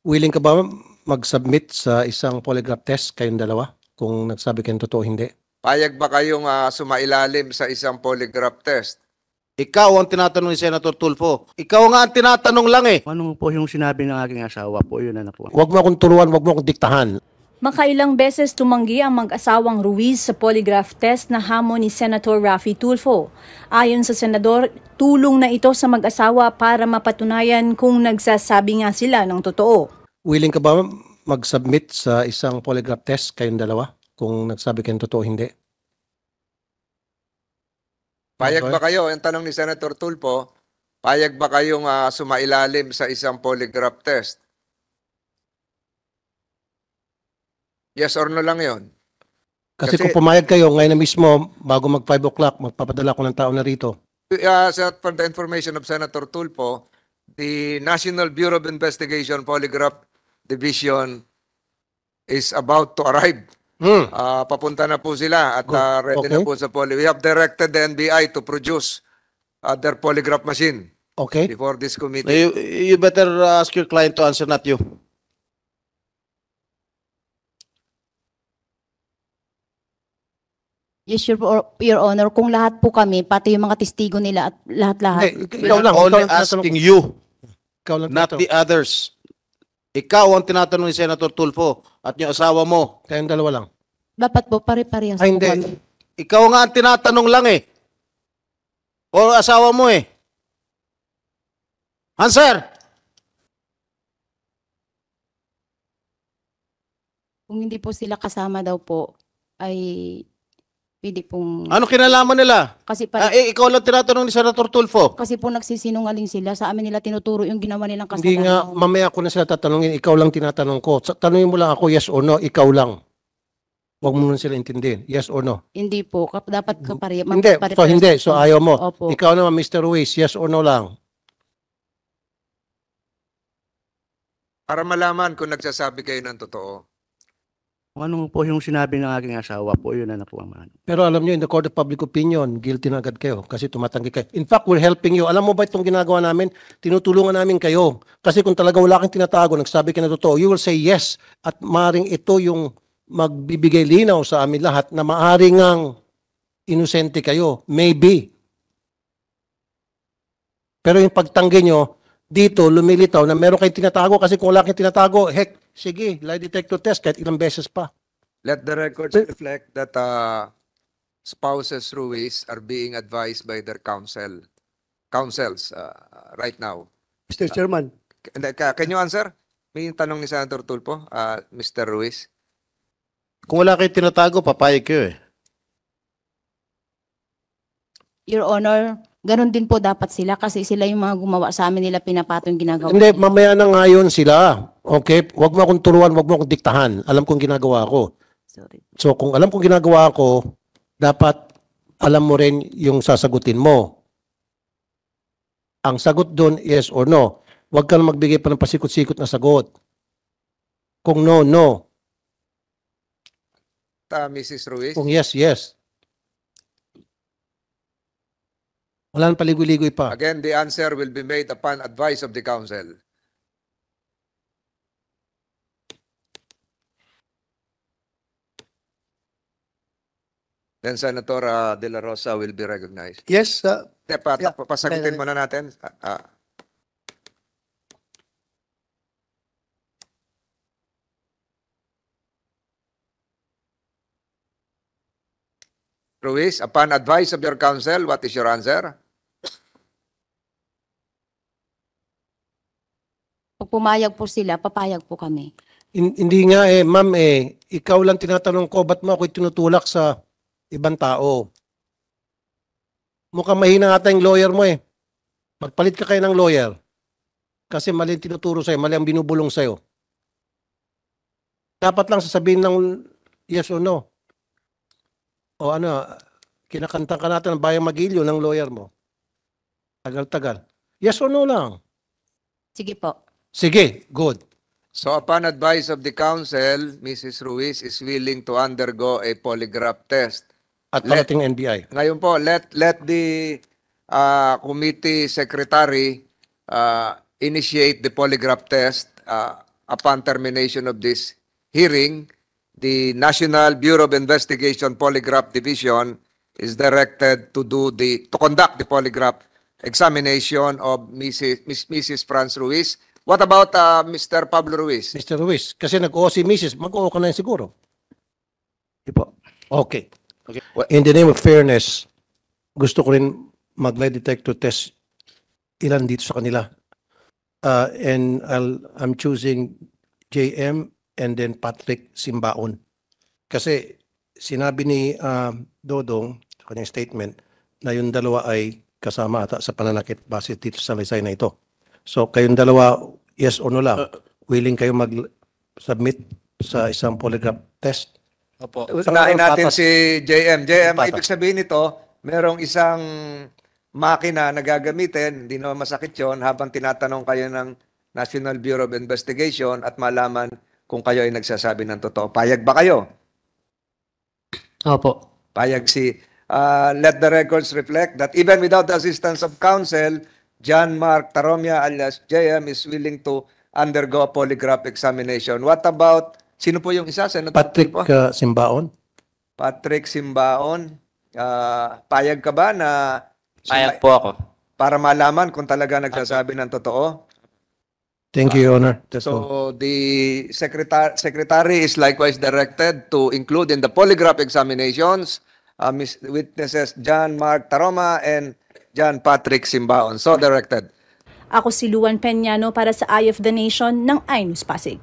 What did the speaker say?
Willing ka ba mag-submit sa isang polygraph test kayong dalawa kung nagsabi kayong totoo hindi? Payag ba kayong sumailalim sa isang polygraph test? Ikaw ang tinatanong ni Senator Tulfo. Ikaw nga ang tinatanong lang eh. Ano po yung sinabi ng aking asawa po, yun na po. Huwag mo akong turuan, huwag mo akong diktahan. Makailang beses tumanggi ang mag-asawang Ruiz sa polygraph test na hamon ni Senator Raffy Tulfo. Ayon sa senador, tulong na ito sa mag-asawa para mapatunayan kung nagsasabi nga sila ng totoo. Willing ka ba mag-submit sa isang polygraph test kayong dalawa kung nagsabi kayong totoo hindi? Payag ba kayo, ang tanong ni Senator Tulfo, payag ba kayong sumailalim sa isang polygraph test? Yes or no lang yon. Kasi kung pumayag kayo ngayon na mismo, bago mag 5 o'clock, magpapadala ko ng tao na rito. For the information of Senator Tulfo, the National Bureau of Investigation Polygraph Division is about to arrive. Papunta na po sila at ready na po sa We have directed the NBI to produce their polygraph machine before this committee. You better ask your client to answer, not you. Yes, Your Honor, kung lahat po kami, pati yung mga testigo nila at lahat-lahat. Ikaw lang. Only asking you, Ikaw lang not the others. Ikaw ang tinatanong ni Senator Tulfo at yung asawa mo. Kayong dalawa lang. Dapat po, pare-parehas Ay, po hindi. kami. Ikaw nga ang tinatanong lang eh. O asawa mo eh. Answer! Kung hindi po sila kasama daw po, ay pwede pong... Ano kinalaman nila? Kasi, Ikaw lang tinatanong ni Senator Tulfo. kasi po nagsisinungaling sila. Sa amin nila tinuturo yung ginawa nilang kasalanan. Hindi nga, mamaya ko na sila tatanungin, ikaw lang tinatanong ko. Tanungin mo lang ako, yes or no, ikaw lang. Huwag mo na sila intindihin, yes or no. Hindi po. Dapat kapare. Hindi, so ayaw mo. Opo. Ikaw naman, Mr. Ruiz, yes or no lang. Para malaman kung nagsasabi kayo ng totoo. Ano po yung sinabi ng aking asawa po, yun na po. Pero alam nyo, in the court of public opinion, guilty na agad kayo kasi tumatanggi kayo. In fact, we're helping you. Alam mo ba itong ginagawa namin? Tinutulungan namin kayo. Kasi kung talaga wala kang tinatago, nagsabi ka na totoo, you will say yes. At maaaring ito yung magbibigay linaw sa amin lahat na maaaring ang inosente kayo. Maybe. Pero yung pagtanggi nyo, dito lumilitaw na meron kayong tinatago kasi kung wala kayong tinatago, heck, sige, lie detector test kahit ilang beses pa. Let the records reflect that spouses Ruiz are being advised by their counsels right now. Mr. Chairman. Can you answer? May tanong ni Senator Tulfo, Mr. Ruiz. Kung wala kayo tinatago, papayag kayo eh. Your Honor, ganun din po dapat sila kasi sila yung mga gumawa sa amin nila pinapato yung ginagawa. Hindi, mamaya na ngayon sila. Okay? Huwag mo akong turuan, huwag mo akong diktahan. Alam kong ginagawa ko. Sorry. So kung alam kong ginagawa ko, dapat alam mo rin yung sasagutin mo. Ang sagot doon, yes or no. Huwag ka na magbigay pa ng pasikot-sikot na sagot. Kung no, no. Mrs. Ruiz. Kung yes, yes. Wala nang paligoy-ligoy pa. Again, the answer will be made upon advice of the counsel. Then Senator De La Rosa will be recognized. Yes, Pasagutin muna natin. Ruiz, upon advice of your counsel, what is your answer? Pag pumayag po sila, papayag po kami. Hindi nga eh, ma'am eh, ikaw lang tinatanong ko, ba't mo ako tinutulak sa ibang tao? Mukhang mahina ata yung lawyer mo eh. Magpalit ka kayo ng lawyer. Kasi mali ang tinuturo sa'yo, mali ang binubulong sa'yo. Dapat lang sasabihin ng yes or no. O ano, kinakanta ka natin ng Bayang Magilyo ng lawyer mo. Tagal-tagal. Yes or no lang. Sige po. Sige, good. So upon advice of the counsel, Mrs. Ruiz is willing to undergo a polygraph test. At parating NBI. Ngayon po, let the committee secretary initiate the polygraph test upon termination of this hearing, the National Bureau of Investigation Polygraph Division is directed to conduct the polygraph examination of Mrs. Franz Ruiz. What about Mr. Pablo Ruiz? Mr. Ruiz, kasi nag-oo si Mrs., mag-oo ka na yun siguro. Hindi po. Okay. Okay. In the name of fairness, gusto ko rin mag-lie detector test ilan dito sa kanila. And I'm choosing JM and then Patrick Simbaon. Kasi sinabi ni Dodong sa kanyang statement na yung dalawa ay kasama ata sa pananakit base dito sa lisay na ito. So kayong dalawa, yes or no lang, willing kayo mag-submit sa isang polygraph test? Opo. Unahin natin si JM. JM, Patas. ibig sabihin nito, merong isang makina na gagamitin, hindi naman masakit yun, habang tinatanong kayo ng National Bureau of Investigation at malaman kung kayo ay nagsasabi ng totoo. Payag ba kayo? Opo. Payag let the records reflect that even without the assistance of counsel, John Mark Taromia alias JM is willing to undergo a polygraph examination. What about, sino po yung isa? Senator Patrick po? Simbaon? Patrick Simbaon. Payag ka ba na Payag po ako. para malaman kung talaga nagsasabi ng totoo? Thank you, Your Honor. That's all. So the secretary is likewise directed to include in the polygraph examinations witnesses John Mark Taroma and John Patrick Simbaon. So directed. Ako si Luan Peñano para sa Eye of the Nation ng iNews Pasig.